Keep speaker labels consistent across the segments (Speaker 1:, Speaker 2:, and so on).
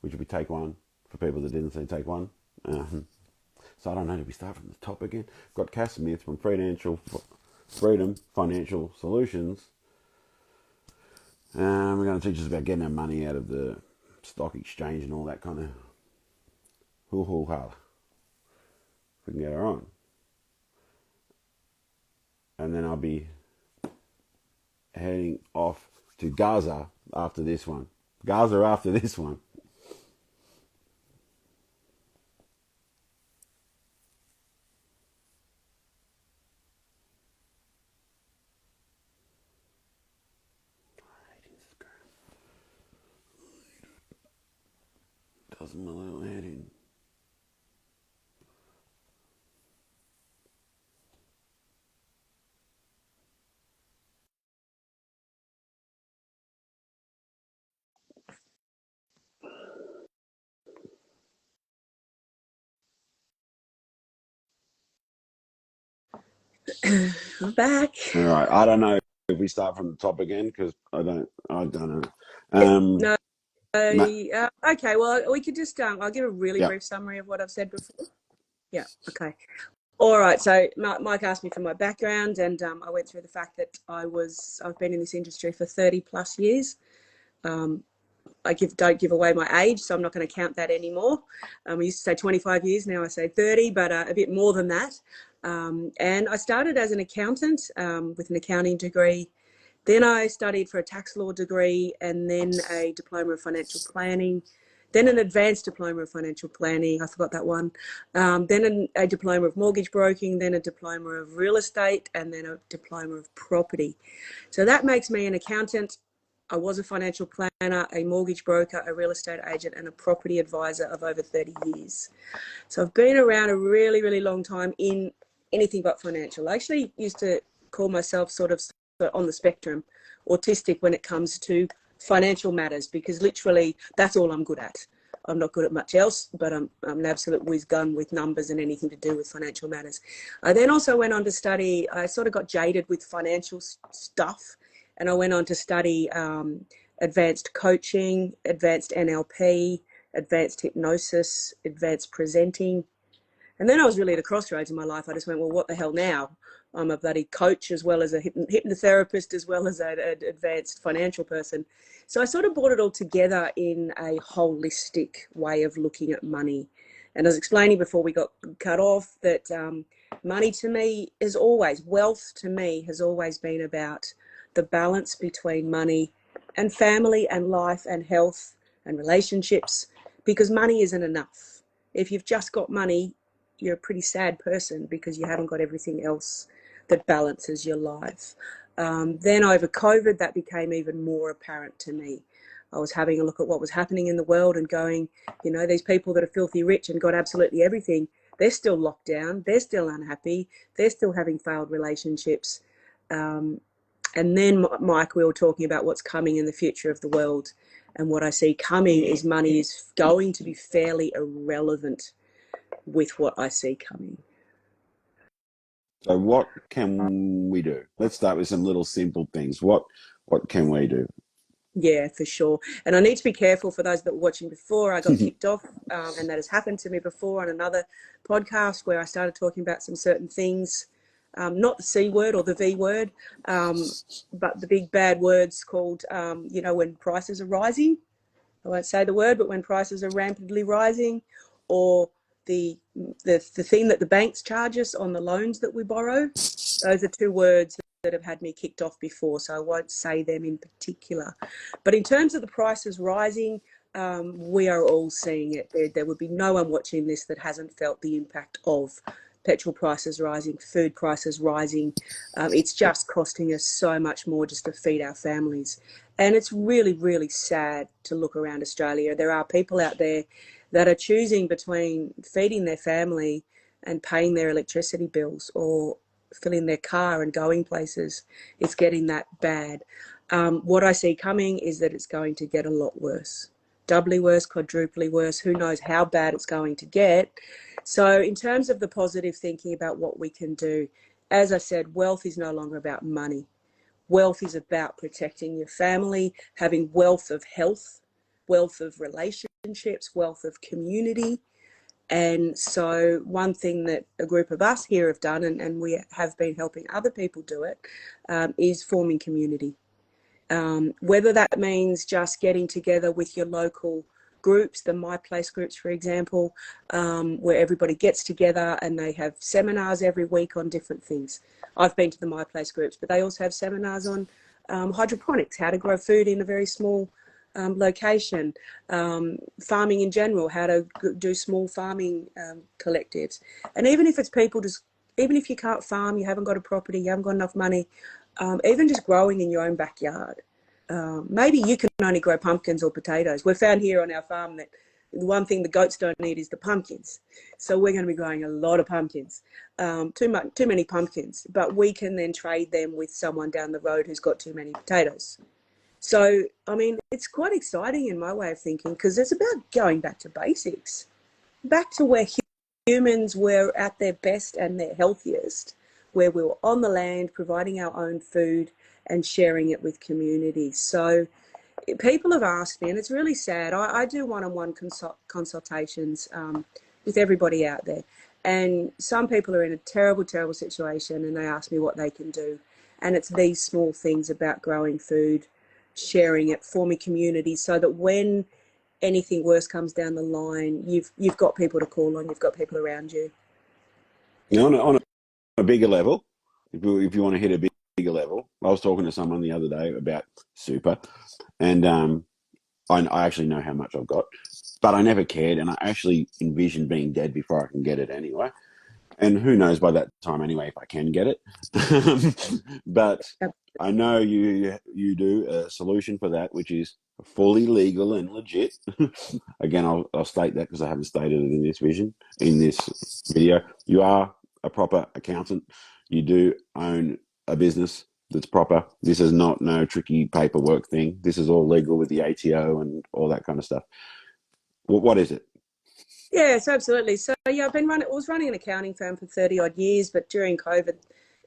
Speaker 1: which will be take one for people that didn't see take one. So I don't know, do we start from the top again? Got Cass Smith from Freedom Financial Solutions. We're going to teach us about getting our money out of the stock exchange and all that kind of hoo-hoo-ha. If we can get her on. And then I'll be heading off to Gaza after this one. Doesn't my little head in.
Speaker 2: I'm back.
Speaker 1: All right. I don't know if we start from the top again because I don't know.
Speaker 2: No. Okay. Well, we could just. I'll give a really brief summary of what I've said before. Yeah. Okay. All right. So Mike asked me for my background, and I went through the fact that I've been in this industry for 30 plus years. I don't give away my age, so I'm not going to count that anymore. I used to say 25 years, now I say 30, but a bit more than that. And I started as an accountant with an accounting degree. Then I studied for a tax law degree and then a diploma of financial planning, then an advanced diploma of financial planning. I forgot that one. Then a diploma of mortgage broking, then a diploma of real estate, and then a diploma of property. So that makes me an accountant. I was a financial planner, a mortgage broker, a real estate agent, and a property advisor of over 30 years. So I've been around a really, really long time in anything but financial. I actually used to call myself sort of on the spectrum, autistic when it comes to financial matters, because literally that's all I'm good at. I'm not good at much else, but I'm an absolute whiz gun with numbers and anything to do with financial matters. I then also went on to study, I sort of got jaded with financial stuff, and I went on to study advanced coaching, advanced NLP, advanced hypnosis, advanced presenting. And then I was really at a crossroads in my life. I just went, well, what the hell now? I'm a bloody coach as well as a hypnotherapist as well as an advanced financial person. So I sort of brought it all together in a holistic way of looking at money. And I was explaining before we got cut off that money to me is always, wealth to me has always been about the balance between money and family and life and health and relationships, because money isn't enough. If you've just got money, you're a pretty sad person because you haven't got everything else that balances your life. Then over COVID, that became even more apparent to me. I was having a look at what was happening in the world and going, you know, these people that are filthy rich and got absolutely everything, they're still locked down, they're still unhappy, they're still having failed relationships. And then, Mike, we were talking about what's coming in the future of the world. And what I see coming is money is going to be fairly irrelevant with what I see coming.
Speaker 1: So what can we do? Let's start with some little simple things. What can we do?
Speaker 2: Yeah, for sure. And I need to be careful for those that were watching before. I got kicked off, and that has happened to me before on another podcast where I started talking about some certain things, not the C word or the V word, but the big bad words called, you know, when prices are rising. I won't say the word, but when prices are rampantly rising, or the thing that the banks charge us on the loans that we borrow. Those are two words that have had me kicked off before, so I won't say them in particular. But in terms of the prices rising, we are all seeing it. There would be no one watching this that hasn't felt the impact of petrol prices rising, food prices rising. It's just costing us so much more just to feed our families. And it's really, really sad to look around Australia. There are people out there that are choosing between feeding their family and paying their electricity bills or filling their car and going places. It's getting that bad. What I see coming is that it's going to get a lot worse. Doubly worse, quadruply worse. Who knows how bad it's going to get. So in terms of the positive thinking about what we can do, as I said, wealth is no longer about money. Wealth is about protecting your family, having wealth of health, wealth of relationships, wealth of community. And so one thing that a group of us here have done, and we have been helping other people do it, is forming community. Whether that means just getting together with your local groups, the My Place groups, for example, where everybody gets together and they have seminars every week on different things. I've been to the My Place groups, but they also have seminars on hydroponics, how to grow food in a very small location, farming in general, how to do small farming collectives. And even if it's people just, even if you can't farm, you haven't got a property, you haven't got enough money, even just growing in your own backyard. Maybe you can only grow pumpkins or potatoes. We've found here on our farm that the one thing the goats don't need is the pumpkins. So we're going to be growing a lot of pumpkins, too many pumpkins, but we can then trade them with someone down the road who's got too many potatoes. So, I mean, it's quite exciting in my way of thinking, because it's about going back to basics, back to where humans were at their best and their healthiest, where we were on the land, providing our own food and sharing it with communities. So people have asked me, and it's really sad, I do one-on-one consultations with everybody out there. And some people are in a terrible, terrible situation, and they ask me what they can do. And it's these small things about growing food, sharing it, forming communities, so that when anything worse comes down the line, you've got people to call on, you've got people around you.
Speaker 1: On a bigger level, if you want to hit a bigger level, I was talking to someone the other day about super, and I actually know how much I've got, but I never cared, and I actually envisioned being dead before I can get it anyway. And who knows by that time anyway if I can get it. But I know you do a solution for that, which is fully legal and legit. Again, I'll state that because I haven't stated it in this video. You are a proper accountant. You do own a business that's proper. This is not no tricky paperwork thing. This is all legal with the ATO and all that kind of stuff. What is it?
Speaker 2: Yes, absolutely. So yeah, I was running an accounting firm for 30 odd years, but during COVID,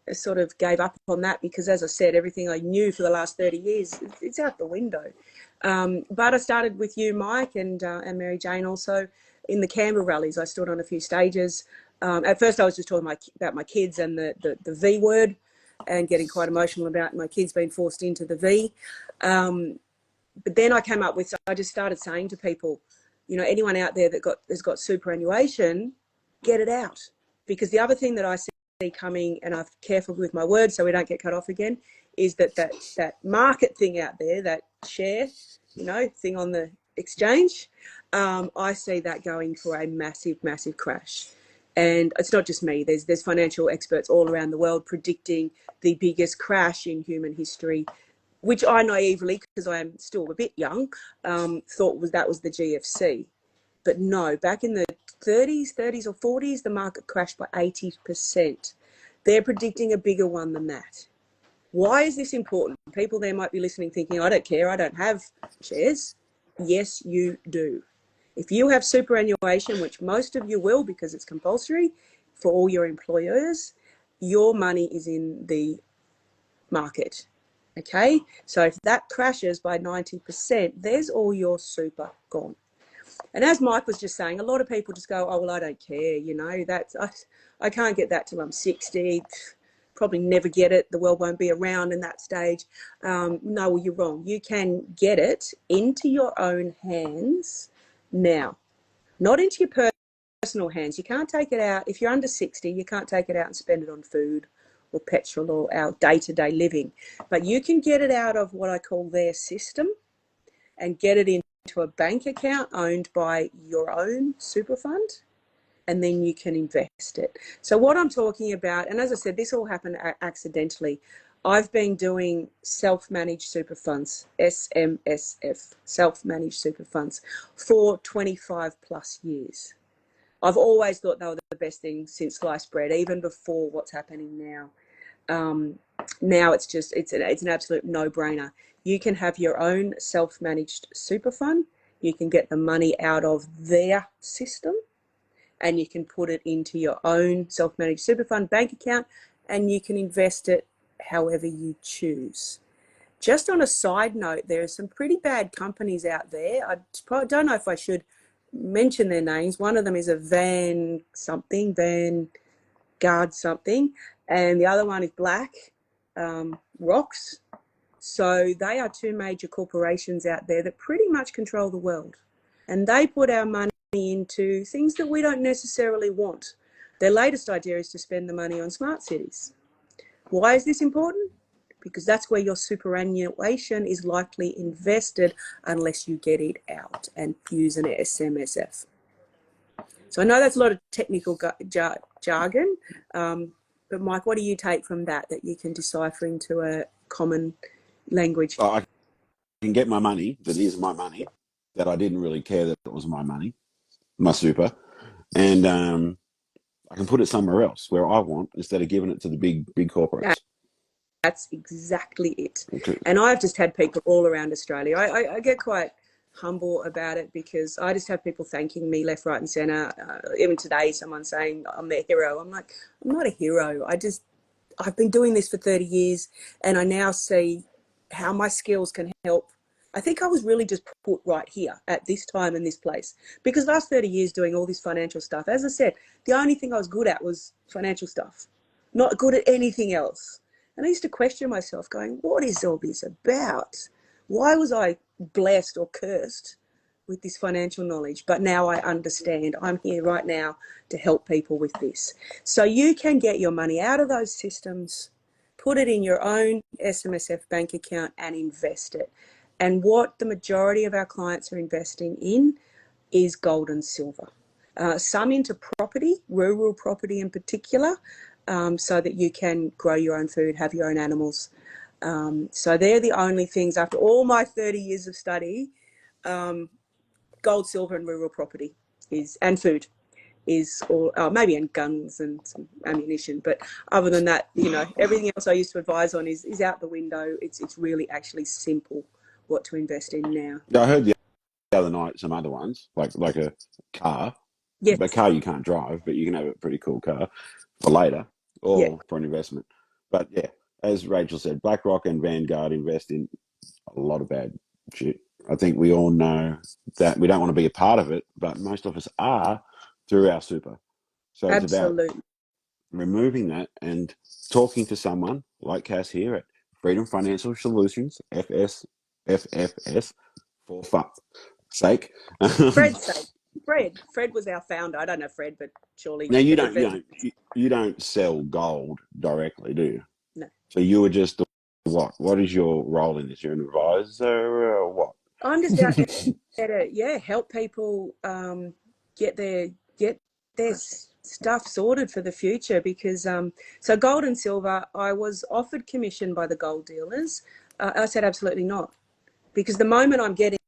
Speaker 2: I sort of gave up on that because, as I said, everything I knew for the last 30 years, it's out the window. But I started with you, Myk, and Mary Jane also in the Canberra rallies. I stood on a few stages. At first, I was just talking about my kids and the V word, and getting quite emotional about my kids being forced into the V. But then I came up with, I just started saying to people, you know, anyone out there that has got superannuation, get it out. Because the other thing that I see coming, and I'm careful with my words so we don't get cut off again, is that market thing out there, that share, you know, thing on the exchange, I see that going for a massive, massive crash. And it's not just me. There's financial experts all around the world predicting the biggest crash in human history, which I naively, because I am still a bit young, thought that was the GFC. But no, back in the 30s or 40s, the market crashed by 80%. They're predicting a bigger one than that. Why is this important? People there might be listening thinking, I don't care, I don't have shares. Yes, you do. If you have superannuation, which most of you will because it's compulsory for all your employers, your money is in the market. Okay, so if that crashes by 90%, there's all your super gone. And as Myk was just saying, a lot of people just go, oh, well, I don't care, you know, I can't get that till I'm 60, probably never get it, the world won't be around in that stage. No, well, you're wrong. You can get it into your own hands now, not into your personal hands. You can't take it out. If you're under 60, you can't take it out and spend it on food or petrol or our day-to-day living. But you can get it out of what I call their system and get it into a bank account owned by your own super fund, and then you can invest it. So what I'm talking about, and as I said, this all happened accidentally. I've been doing self-managed super funds, SMSF, self-managed super funds, for 25 plus years. I've always thought they were the best thing since sliced bread, even before what's happening now. Now it's an absolute no-brainer. You can have your own self-managed super fund. You can get the money out of their system, and you can put it into your own self-managed super fund bank account, and you can invest it however you choose. Just on a side note, there are some pretty bad companies out there. I don't know if I should mention their names. One of them is a Vanguard something, and the other one is Black Rocks. So they are two major corporations out there that pretty much control the world. And they put our money into things that we don't necessarily want. Their latest idea is to spend the money on smart cities. Why is this important? Because that's where your superannuation is likely invested unless you get it out and use an SMSF. So I know that's a lot of technical jargon, but Myk, what do you take from that you can decipher into a common language?
Speaker 1: I can get my money, that is my money, that I didn't really care that it was my money, my super, and I can put it somewhere else where I want instead of giving it to the big corporates.
Speaker 2: That's exactly it.
Speaker 1: Okay.
Speaker 2: And I've just had people all around Australia. I get quite humble about it because I just have people thanking me left, right and centre. Even today, someone saying I'm their hero. I'm like, I'm not a hero. I've been doing this for 30 years and I now see how my skills can help. I think I was really just put right here at this time in this place because last 30 years doing all this financial stuff, as I said, the only thing I was good at was financial stuff, not good at anything else. And I used to question myself going, what is all this about? Why was I blessed or cursed with this financial knowledge? But now I understand. I'm here right now to help people with this. So you can get your money out of those systems, put it in your own SMSF bank account and invest it. And what the majority of our clients are investing in is gold and silver. Some into property, rural property in particular, so that you can grow your own food, have your own animals. So they're the only things, after all my 30 years of study, gold, silver and rural property and food is, or maybe and guns and some ammunition. But other than that, everything else I used to advise on is out the window. It's really actually simple what to invest in now.
Speaker 1: I heard the other night some other ones, like a car.
Speaker 2: Yes.
Speaker 1: A car you can't drive, but you can have a pretty cool car for later or for an investment. But yeah, as Rachel said, BlackRock and Vanguard invest in a lot of bad shit. I think we all know that we don't want to be a part of it, but most of us are through our super. So it's about removing that and talking to someone like Cass here at Freedom Financial Solutions, FFS, for fun's sake.
Speaker 2: Fred's sake. Fred was our founder. I don't know Fred, but surely.
Speaker 1: Now you don't sell gold directly, do you?
Speaker 2: No.
Speaker 1: So you were just what? What is your role in this? You're an advisor or what?
Speaker 2: I'm just out there to help people get their stuff sorted for the future because so gold and silver, I was offered commission by the gold dealers. I said absolutely not, because the moment I'm getting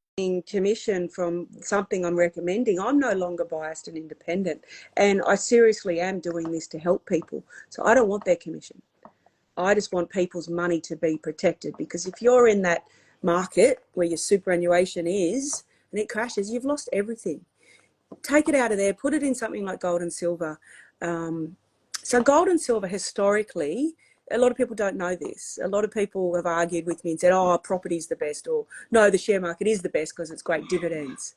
Speaker 2: commission from something I'm recommending, I'm no longer biased and independent, and I seriously am doing this to help people. So I don't want their commission. I just want people's money to be protected, because if you're in that market where your superannuation is and it crashes, you've lost everything. Take it out of there, put it in something like gold and silver. So gold and silver historically, a lot of people don't know this. A lot of people have argued with me and said, oh, property's the best, or no, the share market is the best because it's great dividends.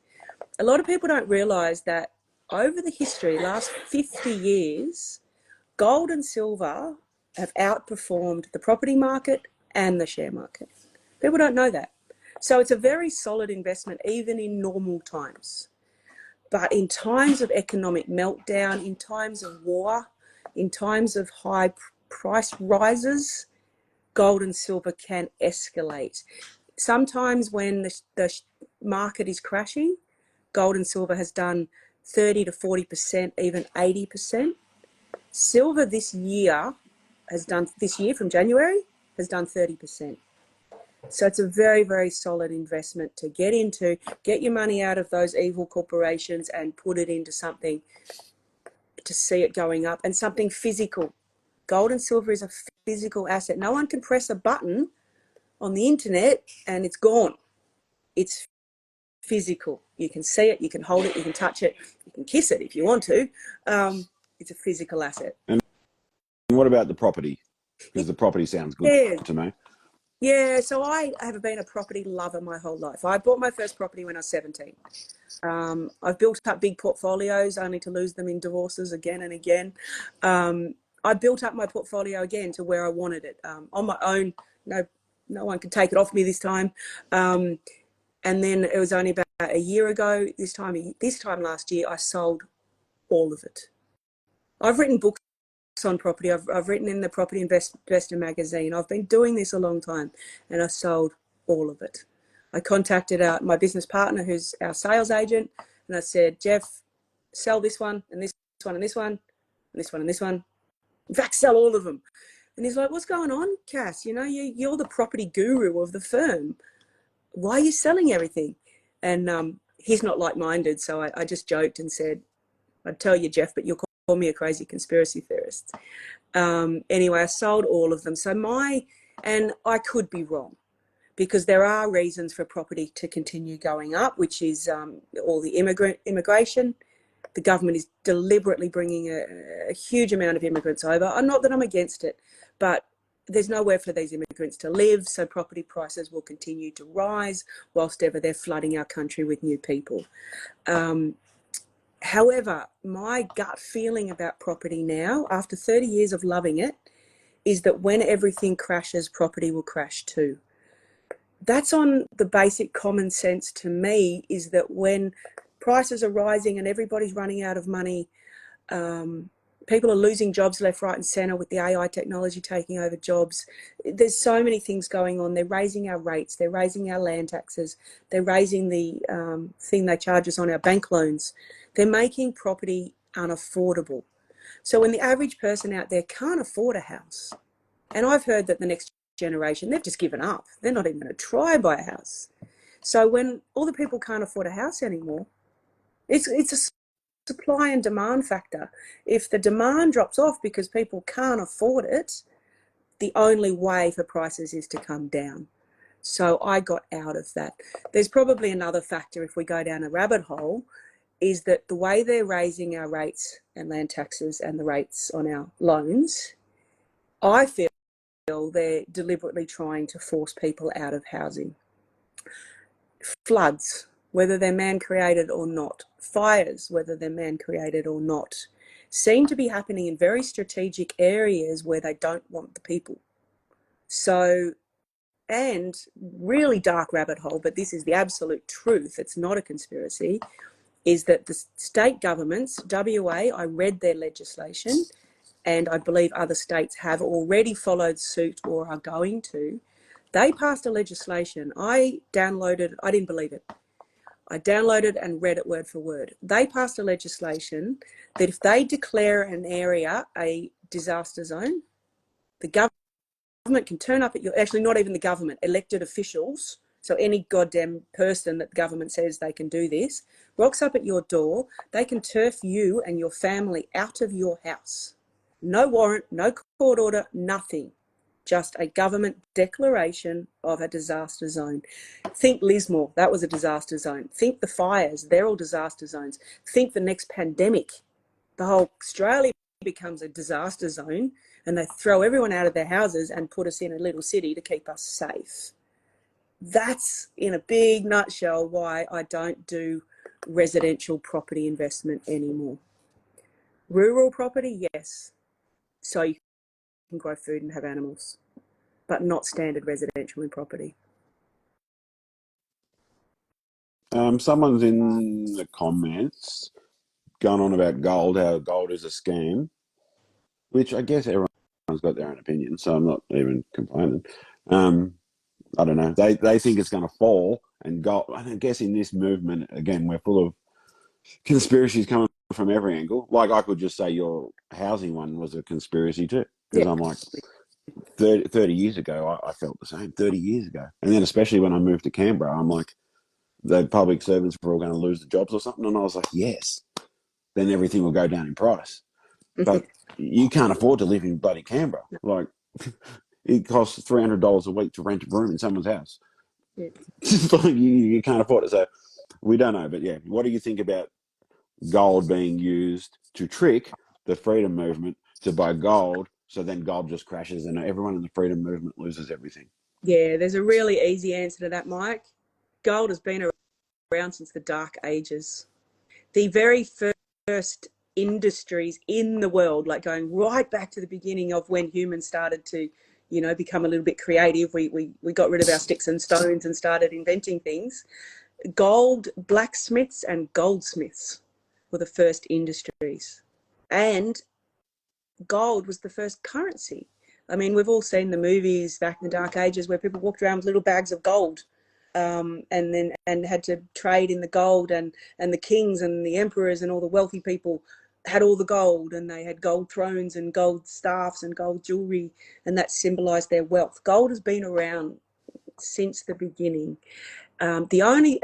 Speaker 2: A lot of people don't realise that over the history, last 50 years, gold and silver have outperformed the property market and the share market. People don't know that. So it's a very solid investment, even in normal times. But in times of economic meltdown, in times of war, in times of high price rises, gold and silver can escalate. Sometimes when the market is crashing, gold and silver has done 30 to 40%, even 80%. Silver this year from January, has done 30%. So it's a very, very solid investment to get into, get your money out of those evil corporations and put it into something to see it going up, and something physical. Gold and silver is a physical asset. No one can press a button on the internet and it's gone. It's physical. You can see it, you can hold it, you can touch it, you can kiss it if you want to. It's a physical asset.
Speaker 1: And what about the property? Because the property sounds good to me.
Speaker 2: Yeah, so I have been a property lover my whole life. I bought my first property when I was 17. I've built up big portfolios only to lose them in divorces again and again. I built up my portfolio again to where I wanted it, on my own. No one could take it off me this time. And then it was only about a year ago, this time last year, I sold all of it. I've written books on property. I've written in the Property Investor magazine. I've been doing this a long time, and I sold all of it. I contacted my business partner, who's our sales agent, and I said, Jeff, sell this one and this one and this one and this one and this one. In fact, sell all of them. And he's like, what's going on, Cass? You know, you're the property guru of the firm. Why are you selling everything? And he's not like-minded, so I just joked and said, I'd tell you, Jeff, but you'll call me a crazy conspiracy theorist. Anyway, I sold all of them. And I could be wrong, because there are reasons for property to continue going up, which is all the immigration. The government is deliberately bringing a huge amount of immigrants over. Not that I'm against it, but there's nowhere for these immigrants to live, so property prices will continue to rise whilst ever they're flooding our country with new people. However, my gut feeling about property now, after 30 years of loving it, is that when everything crashes, property will crash too. That's on the basic common sense to me, is that when prices are rising and everybody's running out of money, people are losing jobs left, right and centre with the AI technology taking over jobs. There's so many things going on. They're raising our rates. They're raising our land taxes. They're raising the thing they charge us on our bank loans. They're making property unaffordable. So when the average person out there can't afford a house, and I've heard that the next generation, they've just given up. They're not even going to try buy a house. So when all the people can't afford a house anymore, it's a supply and demand factor. If the demand drops off because people can't afford it, the only way for prices is to come down. So I got out of that. There's probably another factor, if we go down a rabbit hole, is that the way they're raising our rates and land taxes and the rates on our loans, I feel they're deliberately trying to force people out of housing. Floods, whether they're man-created or not, fires, whether they're man-created or not, seem to be happening in very strategic areas where they don't want the people. So, and really dark rabbit hole, but this is the absolute truth, it's not a conspiracy, is that the state governments, WA, I read their legislation, and I believe other states have already followed suit or are going to. They passed a legislation. I didn't believe it. I downloaded and read it word for word. They passed a legislation that if they declare an area a disaster zone, the government can turn up at your, actually not even the government, elected officials, so any goddamn person that the government says they can do this, rocks up at your door, they can turf you and your family out of your house. No warrant, no court order, nothing. Just a government declaration of a disaster zone. Think Lismore, that was a disaster zone. Think the fires, they're all disaster zones. Think the next pandemic, the whole Australia becomes a disaster zone, and they throw everyone out of their houses and put us in a little city to keep us safe. That's, in a big nutshell, why I don't do residential property investment anymore. Rural property, yes. So you can grow food and have animals, but not standard residential in property.
Speaker 1: Someone's in the comments going on about gold, how gold is a scam, which I guess everyone's got their own opinion, so I'm not even complaining. I don't know. They think it's going to fall, and gold. I guess in this movement, again, we're full of conspiracies coming from every angle. Like I could just say your housing one was a conspiracy too, because
Speaker 2: Yeah.
Speaker 1: I'm like, 30 years ago, I felt the same. 30 years ago, and then especially when I moved to Canberra, I'm like, the public servants were all going to lose the jobs or something, and I was like, yes, then everything will go down in price. But you can't afford to live in bloody Canberra. Like, it costs $300 a week to rent a room in someone's house.
Speaker 2: Yeah.
Speaker 1: Like, you can't afford it. So we don't know. But yeah, what do you think about gold being used to trick the freedom movement to buy gold? So then gold just crashes and everyone in the freedom movement loses everything.
Speaker 2: Yeah, there's a really easy answer to that, Mike. Gold has been around since the Dark Ages. The very first industries in the world, like going right back to the beginning of when humans started to, you know, become a little bit creative. We got rid of our sticks and stones and started inventing things. Gold blacksmiths and goldsmiths were the first industries. And gold was the first currency. I mean, we've all seen the movies back in the Dark Ages where people walked around with little bags of gold, and had to trade in the gold, and the kings and the emperors and all the wealthy people had all the gold, and they had gold thrones and gold staffs and gold jewelry, and that symbolized their wealth. Gold has been around since the beginning. The only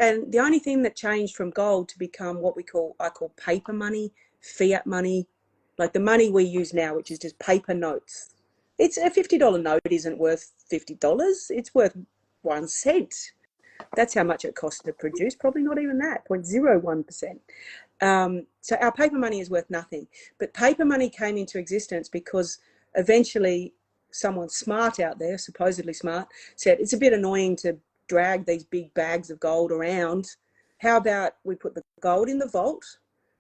Speaker 2: thing that changed from gold to become what I call paper money, fiat money, like the money we use now, which is just paper notes. It's a $50 note isn't worth $50. It's worth 1 cent. That's how much it costs to produce. Probably not even that, 0.01%. So our paper money is worth nothing. But paper money came into existence because eventually someone smart out there, supposedly smart, said it's a bit annoying to drag these big bags of gold around. How about we put the gold in the vault?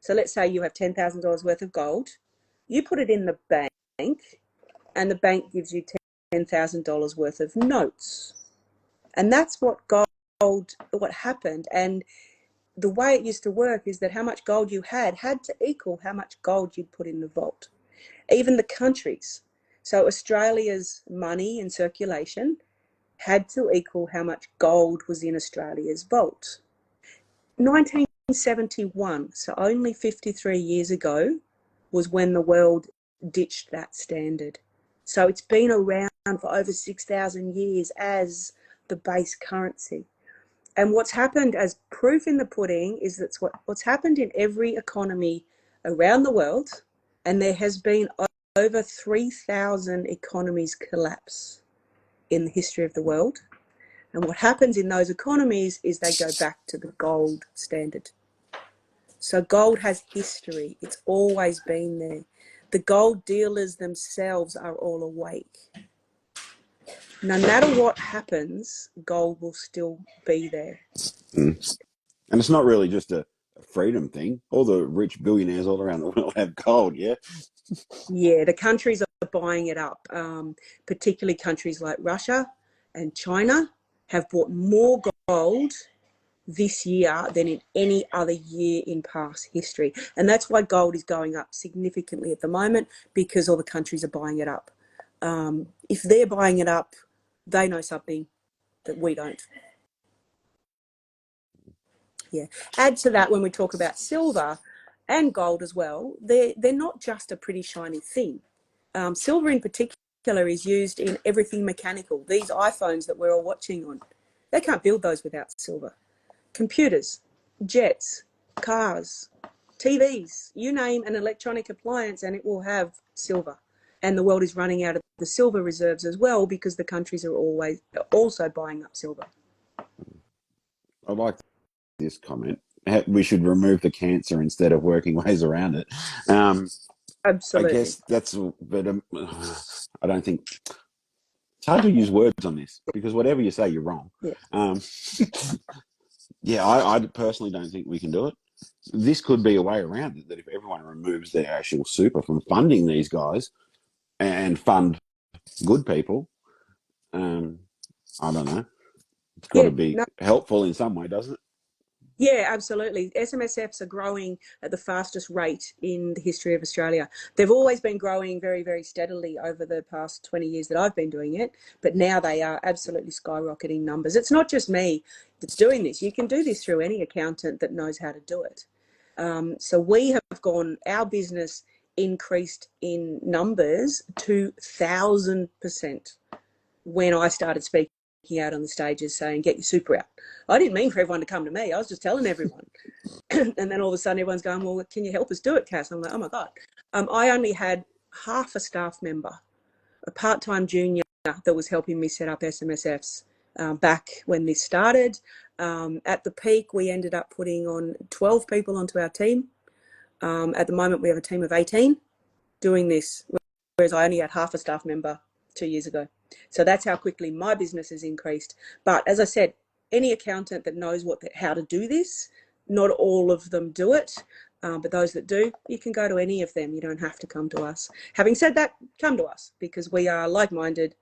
Speaker 2: So let's say you have $10,000 worth of gold. You put it in the bank, and the bank gives you $10,000 worth of notes. And that's what happened. And the way it used to work is that how much gold you had to equal how much gold you'd put in the vault. Even the countries. So Australia's money in circulation had to equal how much gold was in Australia's vault. 1971, so only 53 years ago, was when the world ditched that standard. So it's been around for over 6,000 years as the base currency. And what's happened as proof in the pudding is that's what's happened in every economy around the world, and there has been over 3,000 economies collapse in the history of the world. And what happens in those economies is they go back to the gold standard. So gold has history. It's always been there. The gold dealers themselves are all awake. No matter what happens, gold will still be there.
Speaker 1: Mm. And it's not really just a freedom thing. All the rich billionaires all around the world have gold, yeah?
Speaker 2: Yeah, the countries are buying it up, particularly countries like Russia and China have bought more gold this year than in any other year in past history. And that's why gold is going up significantly at the moment, because all the countries are buying it up. If they're buying it up, they know something that we don't. Yeah. Add to that, when we talk about silver and gold as well, they're not just a pretty shiny thing. Silver in particular is used in everything mechanical. These iPhones that we're all watching on, they can't build those without silver. Computers, jets, cars, TVs, you name an electronic appliance and it will have silver. And the world is running out of the silver reserves as well, because the countries are always also buying up silver.
Speaker 1: I like this comment. We should remove the cancer instead of working ways around it. I
Speaker 2: Absolutely.
Speaker 1: guess that's, but I don't think it's hard to use words on this because whatever you say, you're wrong.
Speaker 2: Yeah.
Speaker 1: Yeah, I personally don't think we can do it. This could be a way around it, that if everyone removes their actual super from funding these guys and fund good people, I don't know. It's got
Speaker 2: Yeah.
Speaker 1: to be
Speaker 2: No,
Speaker 1: helpful in some way, doesn't it?
Speaker 2: yeah, absolutely. SMSFs are growing at the fastest rate in the history of Australia. They've always been growing very, very steadily over the past 20 years that I've been doing it, but now they are absolutely skyrocketing numbers. It's not just me that's doing this. You can do this through any accountant that knows how to do it. So we have our business increased in numbers 2,000% when I started speaking out on the stages saying, get your super out. I didn't mean for everyone to come to me. I was just telling everyone. And then all of a sudden everyone's going, well, can you help us do it, Cass? I'm like, oh my God. I only had half a staff member, a part-time junior that was helping me set up SMSFs back when this started. At the peak, we ended up putting on 12 people onto our team. At the moment, we have a team of 18 doing this, whereas I only had half a staff member 2 years ago. So that's how quickly my business has increased. But as I said, any accountant that knows how to do this, not all of them do it, but those that do, you can go to any of them. You don't have to come to us. Having said that, come to us because we are like-minded.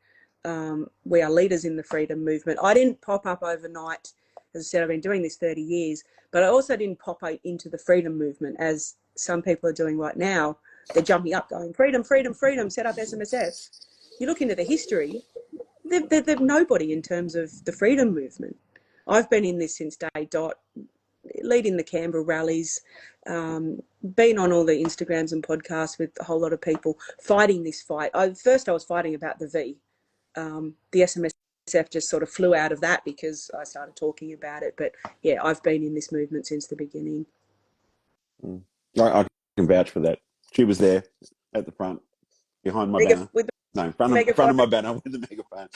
Speaker 2: We are leaders in the freedom movement. I didn't pop up overnight. As I said, I've been doing this 30 years, but I also didn't pop out into the freedom movement as some people are doing right now. They're jumping up going, freedom, freedom, freedom, set up SMSF. You look into the history, they're nobody in terms of the freedom movement. I've been in this since day dot, leading the Canberra rallies, been on all the Instagrams and podcasts with a whole lot of people fighting this fight. First I was fighting about the V. The SMSF just sort of flew out of that because I started talking about it. But yeah, I've been in this movement since the beginning.
Speaker 1: I can vouch for that. She was there at the front, behind my banner. No, in front of my banner with the megaphone.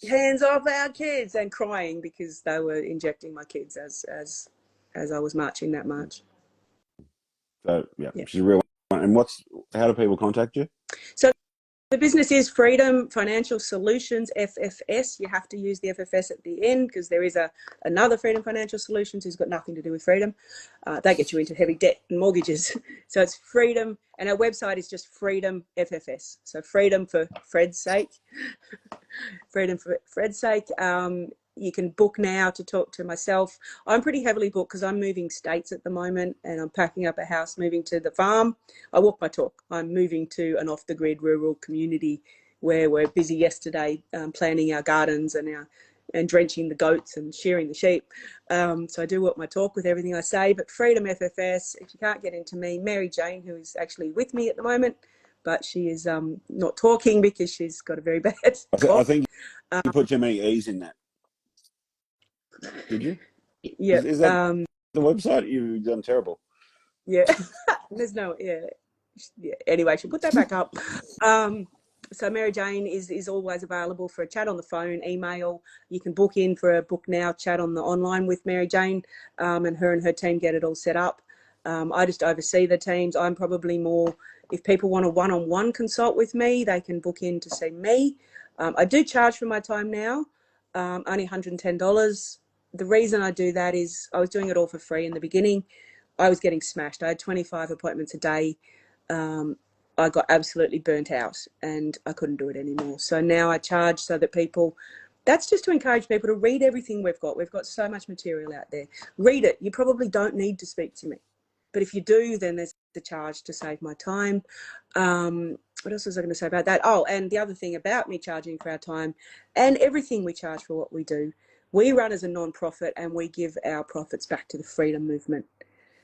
Speaker 2: Hands off our kids, and crying because they were injecting my kids as I was marching that march.
Speaker 1: So yeah, she's a real one. And how do people contact you?
Speaker 2: So the business is Freedom Financial Solutions, FFS. You have to use the FFS at the end because there is another Freedom Financial Solutions who's got nothing to do with freedom. They get you into heavy debt and mortgages. So it's Freedom, and our website is just Freedom FFS. So Freedom for Fred's sake. Freedom for Fred's sake. You can book now to talk to myself. I'm pretty heavily booked because I'm moving states at the moment and I'm packing up a house, moving to the farm. I walk my talk. I'm moving to an off-the-grid rural community where we're busy yesterday planting our gardens and drenching the goats and shearing the sheep. So I do walk my talk with everything I say. But Freedom FFS, if you can't get into me, Mary Jane, who is actually with me at the moment, but she is not talking because she's got a very bad cough.
Speaker 1: I think you put too many E's in that. Did you?
Speaker 2: Yeah.
Speaker 1: Is that the website? You've done terrible.
Speaker 2: Yeah. There's no, yeah. Anyway, she'll put that back up. So Mary Jane is always available for a chat on the phone, email. You can book in for a book now chat on the online with Mary Jane, and her team get it all set up. I just oversee the teams. I'm probably more, if people want a one-on-one consult with me, they can book in to see me. I do charge for my time now, only $110. The reason I do that is I was doing it all for free in the beginning. I was getting smashed. I had 25 appointments a day. I got absolutely burnt out and I couldn't do it anymore. So now I charge so that that's just to encourage people to read everything we've got. We've got so much material out there. Read it. You probably don't need to speak to me. But if you do, then there's the charge to save my time. What else was I going to say about that? Oh, and the other thing about me charging for our time and everything we charge for what we do, we run as a non-profit and we give our profits back to the freedom movement.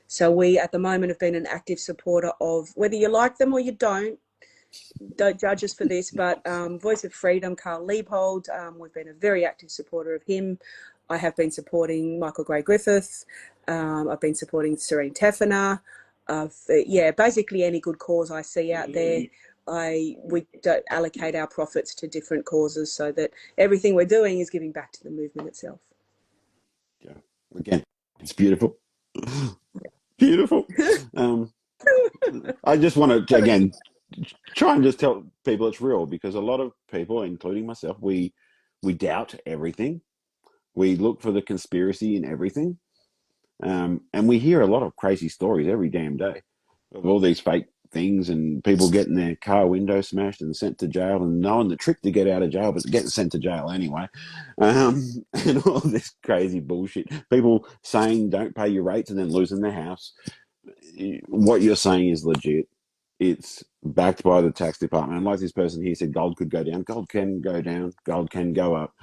Speaker 2: So we, at the moment, have been an active supporter of, whether you like them or you don't judge us for this, but Voice of Freedom, Carl Liebhold, we've been a very active supporter of him. I have been supporting Michael Gray-Griffith. I've been supporting Serene Tefferner. Basically any good cause I see out there. We don't allocate our profits to different causes so that everything we're doing is giving back to the movement itself.
Speaker 1: Yeah, again, it's beautiful. Beautiful. I just want to, again, try and just tell people it's real because a lot of people, including myself, we doubt everything. We look for the conspiracy in everything. And we hear a lot of crazy stories every damn day of all these fake things and people getting their car window smashed and sent to jail and knowing the trick to get out of jail, but getting sent to jail anyway. And all this crazy bullshit. People saying don't pay your rates and then losing their house. What you're saying is legit. It's backed by the tax department. And like this person here said, gold could go down. Gold can go down. Gold can go up.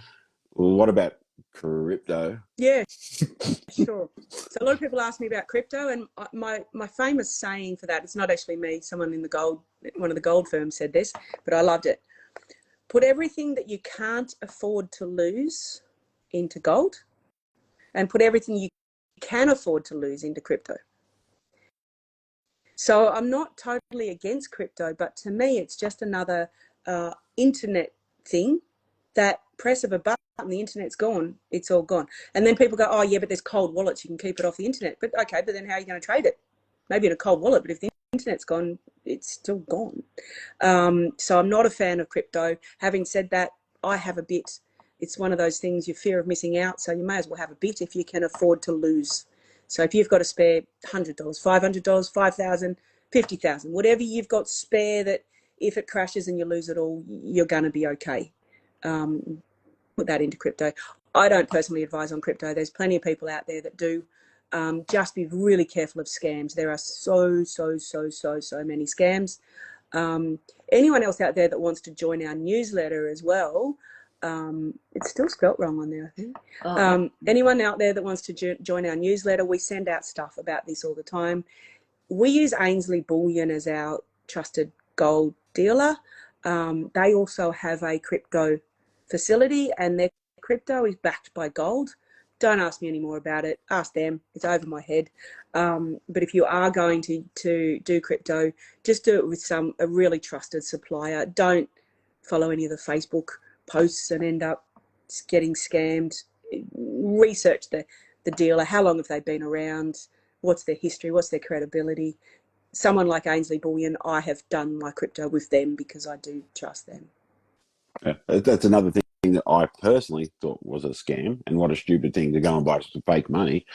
Speaker 1: Well, what about crypto?
Speaker 2: Yeah, sure. So a lot of people ask me about crypto, and my famous saying for that, it's not actually me, someone in one of the gold firms said this, but I loved it. Put everything that you can't afford to lose into gold and put everything you can afford to lose into crypto. So I'm not totally against crypto, but to me, it's just another internet thing that press of a button, the internet's gone, it's all gone. And then people go, oh yeah, but there's cold wallets, you can keep it off the internet. But okay, but then how are you going to trade it? Maybe in a cold wallet, but if the internet's gone, it's still gone. So I'm not a fan of crypto. Having said that, I have a bit. It's one of those things, you fear of missing out, so you may as well have a bit if you can afford to lose. So if you've got a spare $100, $500, $5,000, $50,000, whatever you've got spare, that if it crashes and you lose it all, you're going to be okay. Put that into crypto. I don't personally advise on crypto. There's plenty of people out there that do. Just be really careful of scams. There are so many scams. Anyone else out there that wants to join our newsletter as well, it's still spelt wrong on there, I think. Anyone out there that wants to join our newsletter, we send out stuff about this all the time. We use Ainsley Bullion as our trusted gold dealer. They also have a crypto facility, and their crypto is backed by gold. Don't ask me any more about it. Ask them. It's over my head. But if you are going to do crypto, just do it with a really trusted supplier. Don't follow any of the Facebook posts and end up getting scammed. Research the dealer. How long have they been around? What's their history? What's their credibility? Someone like Ainsley Bullion, I have done my crypto with them because I do trust them.
Speaker 1: Yeah, that's another thing that I personally thought was a scam, and what a stupid thing to go and buy some fake money.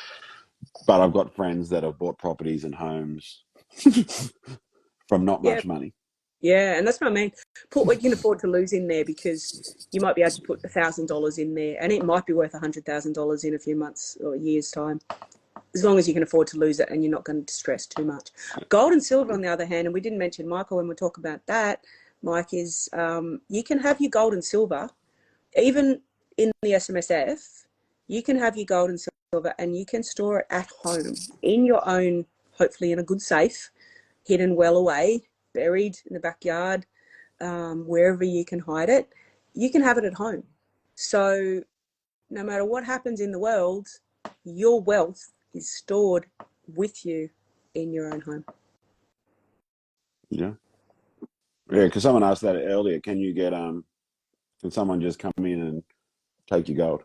Speaker 1: But I've got friends that have bought properties and homes from not much money.
Speaker 2: Yeah, and that's what I mean. Put what you can afford to lose in there, because you might be able to put $1,000 in there, and it might be worth $100,000 in a few months or a year's time, as long as you can afford to lose it and you're not going to stress too much. Gold and silver, on the other hand, and we didn't mention Michael when we talk about that, Myk, is you can have your gold and silver, even in the SMSF, you can have your gold and silver and you can store it at home in your own, hopefully in a good safe, hidden well away, buried in the backyard, wherever you can hide it. You can have it at home. So no matter what happens in the world, your wealth is stored with you in your own home.
Speaker 1: Yeah. Yeah, because someone asked that earlier. Can you get can someone just come in and take your gold?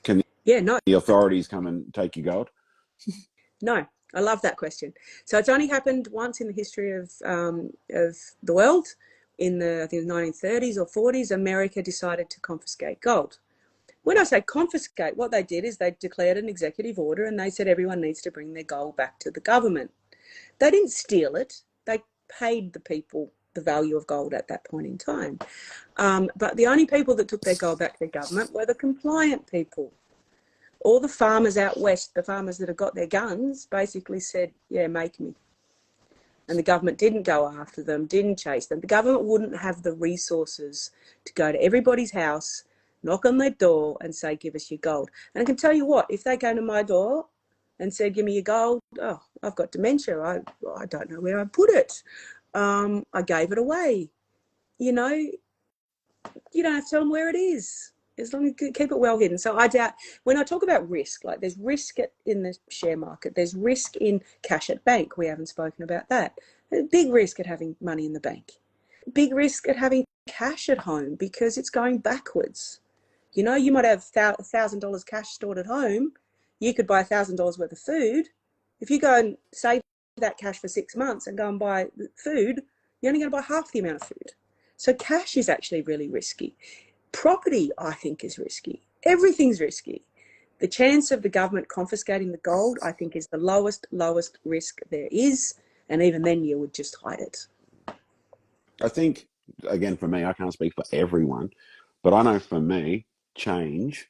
Speaker 1: Can
Speaker 2: no.
Speaker 1: the authorities come and take your gold?
Speaker 2: No. I love that question. So it's only happened once in the history of the world. In the, I think, 1930s or 40s, America decided to confiscate gold. When I say confiscate, what they did is they declared an executive order and they said everyone needs to bring their gold back to the government. They didn't steal it. They paid the people the value of gold at that point in time. But the only people that took their gold back to the government were the compliant people. All the farmers out west, the farmers that have got their guns, basically said, yeah, make me. And the government didn't go after them, didn't chase them. The government wouldn't have the resources to go to everybody's house, knock on their door and say, give us your gold. And I can tell you what, if they came to my door and said, give me your gold, oh, I've got dementia. I don't know where I put it. I gave it away. You know, you don't have to tell them where it is, as long as you keep it well hidden. So I doubt, when I talk about risk, like there's risk in the share market, there's risk in cash at bank. We haven't spoken about that. Big risk at having money in the bank. Big risk at having cash at home because it's going backwards. You know, you might have $1,000 cash stored at home. You could buy $1,000 worth of food. If you go and save that cash for 6 months and go and buy food, you're only going to buy half the amount of food. So cash is actually really risky. Property, I think, is risky. Everything's risky. The chance of the government confiscating the gold, I think, is the lowest risk there is. And even then, you would just hide it.
Speaker 1: I think, again, for me, I can't speak for everyone, but I know for me, change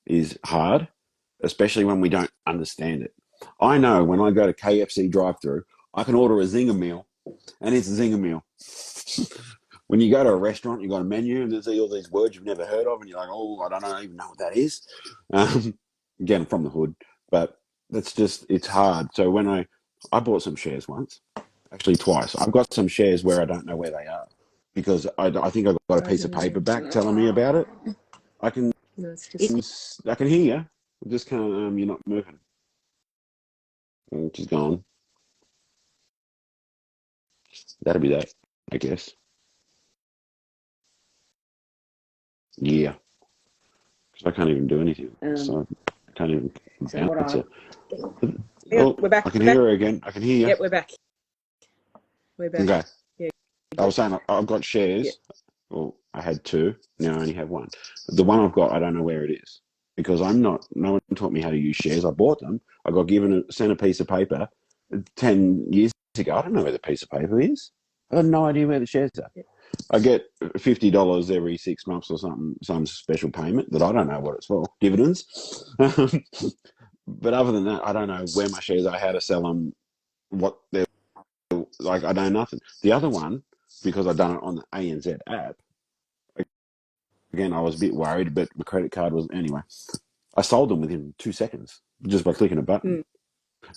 Speaker 1: is hard, especially when we don't understand it. I know when I go to KFC drive-through, I can order a zinger meal, and it's a zinger meal. When you go to a restaurant, you've got a menu, and there's all these words you've never heard of, and you're like, oh, I don't even know what that is. Again, from the hood, but it's hard. So when I bought some shares once, actually twice. I've got some shares where I don't know where they are because I think I've got a piece of paper back telling me about it. I can hear you. I just can't. You're not moving. She's gone. That'll be that, I guess. Yeah, because I can't even do anything. So I can't even answer.
Speaker 2: Yeah, we're back.
Speaker 1: I can hear her again. I can hear you.
Speaker 2: Yep, we're back. We're back.
Speaker 1: Okay.
Speaker 2: Yeah.
Speaker 1: I was saying I've got shares. Well, I had two. Now I only have one. The one I've got, I don't know where it is because no one taught me how to use shares. I bought them. I got sent a piece of paper 10 years ago. I don't know where the piece of paper is. I have no idea where the shares are.
Speaker 2: Yeah.
Speaker 1: I get $50 every 6 months or something, some special payment that I don't know what it's for, dividends. But other than that, I don't know where my shares are, how to sell them, what they're like. I know nothing. The other one, because I've done it on the ANZ app, again, I was a bit worried, but my credit card was, anyway, I sold them within 2 seconds just by clicking a button.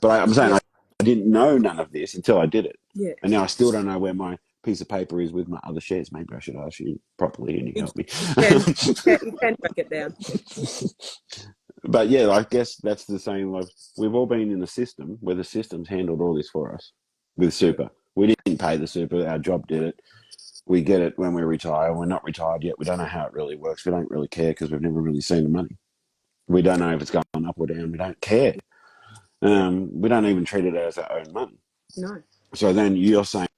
Speaker 1: But I'm saying I didn't know none of this until I did it.
Speaker 2: Yeah.
Speaker 1: And now I still don't know where my piece of paper is with my other shares. Maybe I should ask you properly and you can help me.
Speaker 2: You can break it down.
Speaker 1: But yeah, I guess that's the same. Like, we've all been in a system where the system's handled all this for us with super. We didn't pay the super. Our job did it. We get it when we retire. We're not retired yet. We don't know how it really works. We don't really care because we've never really seen the money. We don't know if it's going up or down. We don't care. We don't even treat it as our own money.
Speaker 2: No.
Speaker 1: So then you're saying,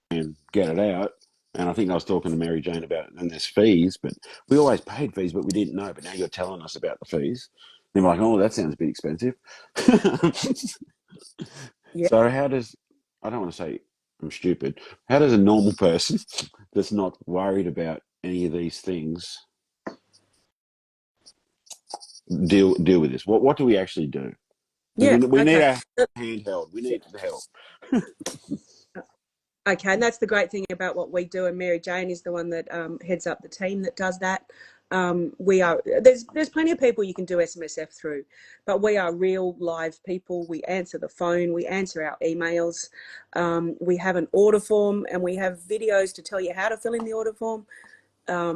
Speaker 1: get it out. And I think I was talking to Mary Jane about it, and there's fees, but we always paid fees, but we didn't know. But now you're telling us about the fees. And we're like, oh, that sounds a bit expensive.
Speaker 2: Yeah.
Speaker 1: So how does, I don't want to say I'm stupid, how does a normal person that's not worried about any of these things deal with this? What do we actually do?
Speaker 2: Yeah.
Speaker 1: We need
Speaker 2: Okay.
Speaker 1: a handheld. We need the help.
Speaker 2: Okay, and that's the great thing about what we do, and Mary Jane is the one that heads up the team that does that. There's plenty of people you can do SMSF through, but we are real live people. We answer the phone, we answer our emails, we have an order form, and we have videos to tell you how to fill in the order form.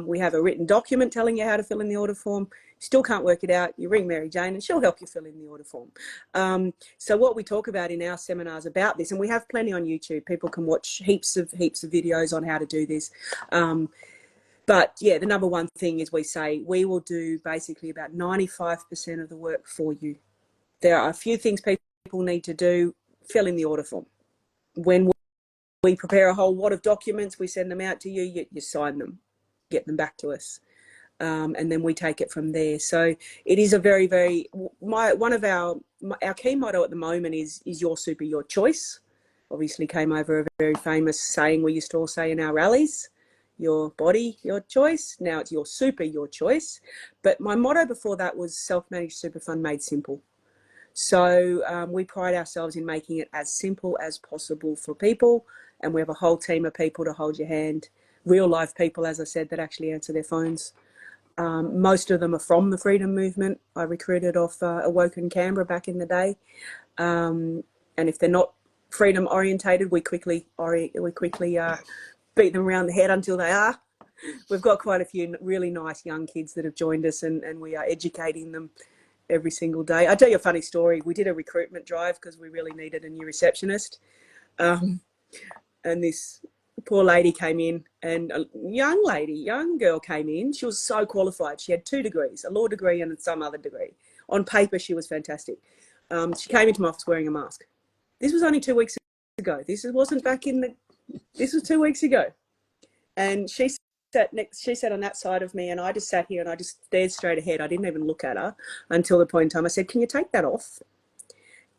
Speaker 2: We have a written document telling you how to fill in the order form. Still can't work it out, you ring Mary Jane and she'll help you fill in the order form. So what we talk about in our seminars about this, and we have plenty on YouTube, people can watch heaps of videos on how to do this. But yeah, the number one thing is we say we will do basically about 95% of the work for you. There are a few things people need to do. Fill in the order form. When we prepare a whole lot of documents, we send them out to you, you sign them, get them back to us. And then we take it from there. So it is a very, very, one of our key motto at the moment is your super, your choice. Obviously came over a very famous saying we used to all say in our rallies, your body, your choice. Now it's your super, your choice. But my motto before that was self-managed super fund made simple. So we pride ourselves in making it as simple as possible for people. And we have a whole team of people to hold your hand, real live people, as I said, that actually answer their phones. Most of them are from the freedom movement. I recruited off Awoken Canberra back in the day. And if they're not freedom orientated, we quickly beat them around the head until they are. We've got quite a few really nice young kids that have joined us, and we are educating them every single day. I'll tell you a funny story. We did a recruitment drive because we really needed a new receptionist. And this poor lady came in, and a young girl came in. She was so qualified. She had 2 degrees, a law degree and some other degree. On paper, she was fantastic. She came into my office wearing a mask. This was only 2 weeks ago. This was 2 weeks ago. And she sat on that side of me, and I just sat here and I just stared straight ahead. I didn't even look at her until the point in time I said, "Can you take that off?"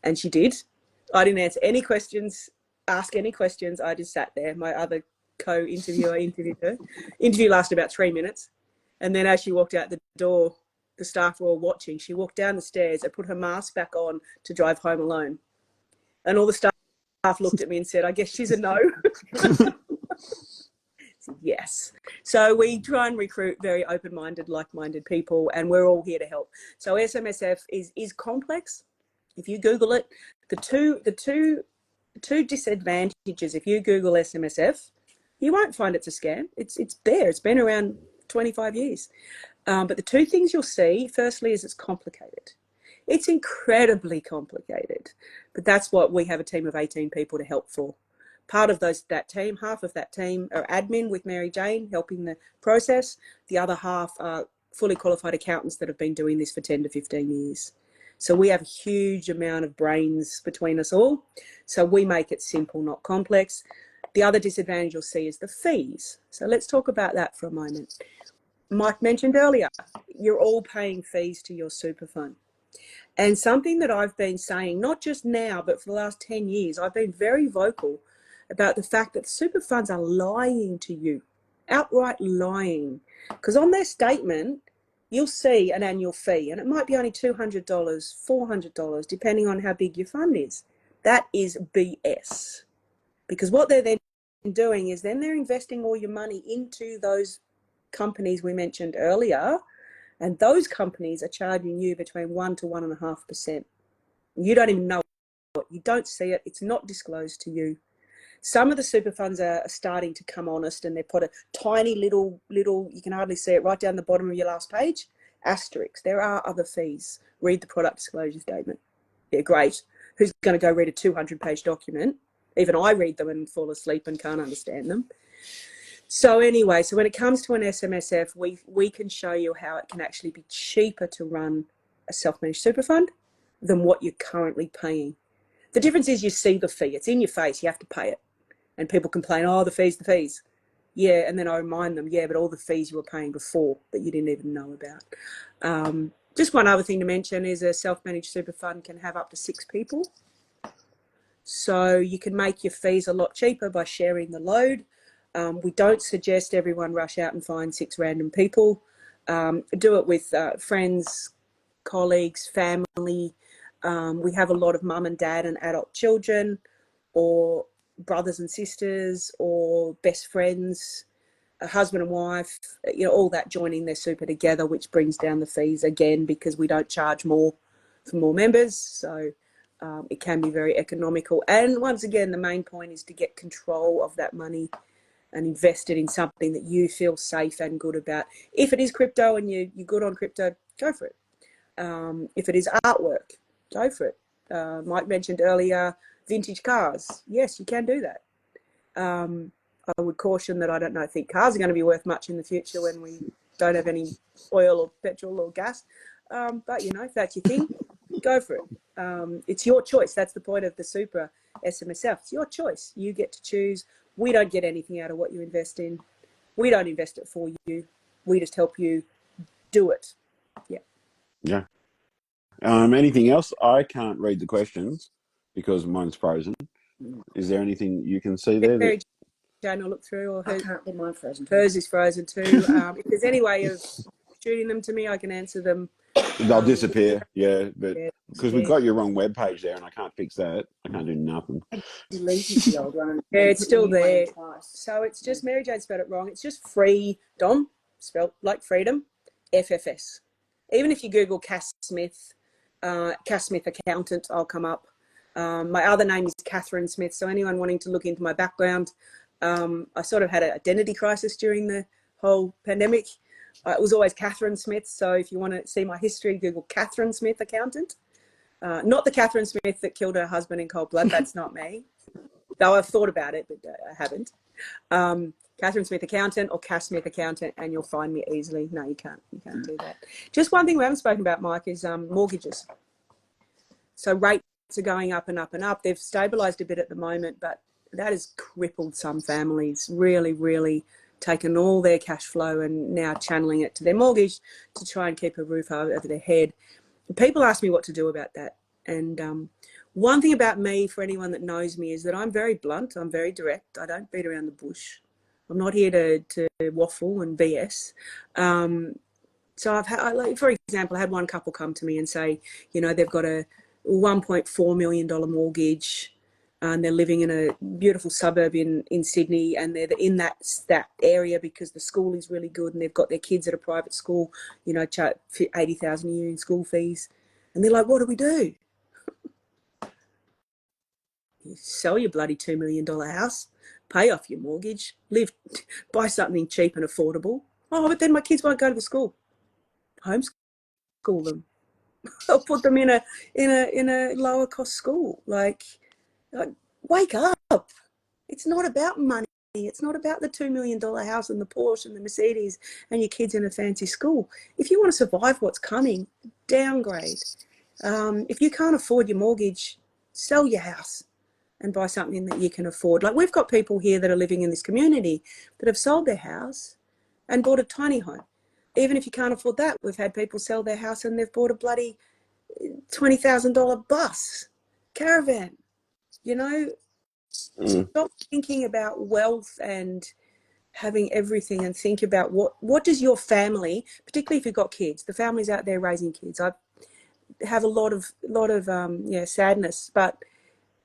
Speaker 2: And she did. I didn't ask any questions. I just sat there. My other co-interviewer interviewed her. Interview lasted about 3 minutes. And then as she walked out the door, the staff were all watching. She walked down the stairs and put her mask back on to drive home alone. And all the staff looked at me and said, "I guess she's a no." Yes. So we try and recruit very open-minded, like-minded people, and we're all here to help. So SMSF is complex. If you Google it, the two disadvantages, if you Google SMSF, you won't find it's a scam. It's there. It's been around 25 years. But the 2 things you'll see, firstly, is it's complicated. It's incredibly complicated. But that's what we have a team of 18 people to help for. Part of that team, half of that team are admin with Mary Jane, helping the process. The other half are fully qualified accountants that have been doing this for 10 to 15 years. So we have a huge amount of brains between us all. So we make it simple, not complex. The other disadvantage you'll see is the fees. So let's talk about that for a moment. Myk mentioned earlier, you're all paying fees to your super fund. And something that I've been saying, not just now, but for the last 10 years, I've been very vocal about the fact that super funds are lying to you, outright lying. Because on their statement, you'll see an annual fee, and it might be only $200, $400, depending on how big your fund is. That is BS. Because what they're then doing is then they're investing all your money into those companies we mentioned earlier, and those companies are charging you between 1 to 1.5%. You don't even know it. You don't see it. It's not disclosed to you. Some of the super funds are starting to come honest, and they put a tiny little, you can hardly see it, right down the bottom of your last page, asterisk. There are other fees. Read the product disclosure statement. Yeah, great. Who's going to go read a 200-page document? Even I read them and fall asleep and can't understand them. So anyway, so when it comes to an SMSF, we can show you how it can actually be cheaper to run a self-managed super fund than what you're currently paying. The difference is you see the fee. It's in your face. You have to pay it. And people complain, oh, the fees, the fees. Yeah, and then I remind them, yeah, but all the fees you were paying before that you didn't even know about. Just one other thing to mention is a self-managed super fund can have up to 6 people. So you can make your fees a lot cheaper by sharing the load. We don't suggest everyone rush out and find 6 random people. Do it with friends, colleagues, family. We have a lot of mum and dad and adult children, or brothers and sisters, or best friends, a husband and wife, you know, all that joining their super together, which brings down the fees again, because we don't charge more for more members. So it can be very economical. And once again, the main point is to get control of that money and invest it in something that you feel safe and good about. If it is crypto and you're good on crypto, go for it. If it is artwork, go for it. Myk mentioned earlier, vintage cars. Yes, you can do that. I would caution that I think cars are going to be worth much in the future when we don't have any oil or petrol or gas. But, you know, if that's your thing, go for it. It's your choice. That's the point of the super SMSF. It's your choice. You get to choose. We don't get anything out of what you invest in. We don't invest it for you. We just help you do it. Yeah.
Speaker 1: Yeah. Anything else? I can't read the questions because mine's frozen. Is there anything you can see there?
Speaker 2: Mary Jane will look through, or
Speaker 3: I can't get mine frozen.
Speaker 2: Hers is frozen too. If there's any way of shooting them to me, I can answer them.
Speaker 1: They'll disappear, yeah, but
Speaker 2: Yeah,
Speaker 1: because we've got your wrong web page there, and I can't fix that. I can't do nothing.
Speaker 3: I deleted the old one.
Speaker 2: yeah, it's still
Speaker 3: put the new one
Speaker 2: there.
Speaker 3: in twice.
Speaker 2: So it's just, Mary Jane spelled it wrong. It's just Freedom, spelled like freedom, FFS. Even if you Google Cass Smith accountant, I'll come up. My other name is Catherine Smith. So anyone wanting to look into my background, I sort of had an identity crisis during the whole pandemic. It was always Catherine Smith. So if you want to see my history, Google Catherine Smith accountant. Not the Catherine Smith that killed her husband in cold blood. That's not me. Though I've thought about it, but I haven't. Catherine Smith accountant or Cass Smith accountant, and you'll find me easily. No, you can't. You can't do that. Just one thing we haven't spoken about, Myk, is mortgages. So rates are going up and up and up. They've stabilised a bit at the moment, but that has crippled some families. Really, really taken all their cash flow and now channeling it to their mortgage to try and keep a roof over their head. People ask me what to do about that. And one thing about me, for anyone that knows me, is that I'm very blunt. I'm very direct. I don't beat around the bush. I'm not here to waffle and BS. So I've had, like, for example, I had one couple come to me and say, you know, they've got a $1.4 million mortgage, and they're living in a beautiful suburb in Sydney, and they're in that area because the school is really good, and they've got their kids at a private school, you know, $80,000 a year in school fees. And they're like, what do we do? You sell your bloody $2 million house, pay off your mortgage, buy something cheap and affordable. Oh, but then my kids won't go to the school. Homeschool them. I'll put them in a lower cost school. Like, wake up. It's not about money. It's not about the $2 million house and the Porsche and the Mercedes and your kids in a fancy school. If you want to survive what's coming, downgrade. If you can't afford your mortgage, sell your house. and buy something that you can afford. Like, we've got people here that are living in this community that have sold their house and bought a tiny home. Even if you can't afford that, we've had people sell their house and they've bought a bloody $20,000 bus, caravan. You know, stop thinking about wealth and having everything, and think about what does your family, particularly if you've got kids, the families out there raising kids. I have a lot of sadness, but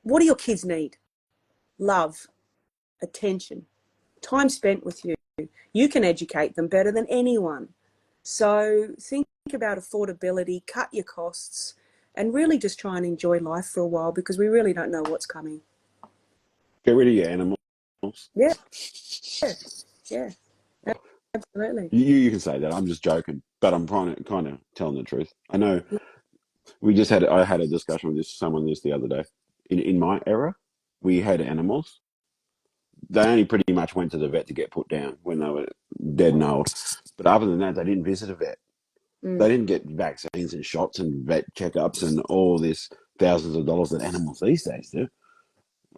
Speaker 2: what do your kids need? Love, attention, time spent with you. You can educate them better than anyone. So think about affordability, cut your costs, and really just try and enjoy life for a while, because we really don't know what's coming.
Speaker 1: Get rid of your animals.
Speaker 2: Yeah. Absolutely.
Speaker 1: You can say that. I'm just joking, but I'm kind of telling the truth. I know. I had a discussion with someone the other day. In my era, we had animals. They only pretty much went to the vet to get put down when they were dead and old. But other than that, they didn't visit a vet. They didn't get vaccines and shots and vet checkups and all this thousands of dollars that animals these days do.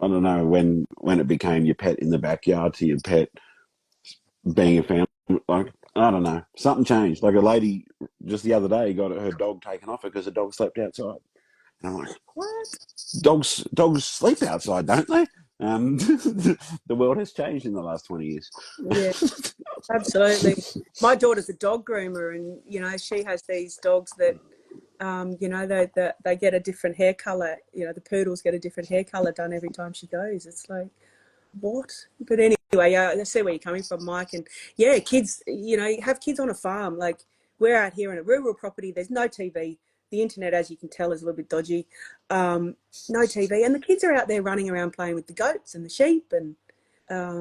Speaker 1: I don't know when it became your pet in the backyard to your pet being a family. Like, I don't know. Something changed. Like, a lady just the other day got her dog taken off her because the dog slept outside. And I'm like, what? Dogs sleep outside, don't they? The world has changed in the last 20 years.
Speaker 2: Yeah, absolutely. My daughter's a dog groomer, and she has these dogs that they get a different hair color. The poodles get a different hair color done every time she goes. It's like, what? But anyway, I see where you're coming from, Myk. And yeah, kids, have kids on a farm. Like, we're out here in a rural property. There's no TV. The internet, as you can tell, is a little bit dodgy. No TV, and the kids are out there running around playing with the goats and the sheep and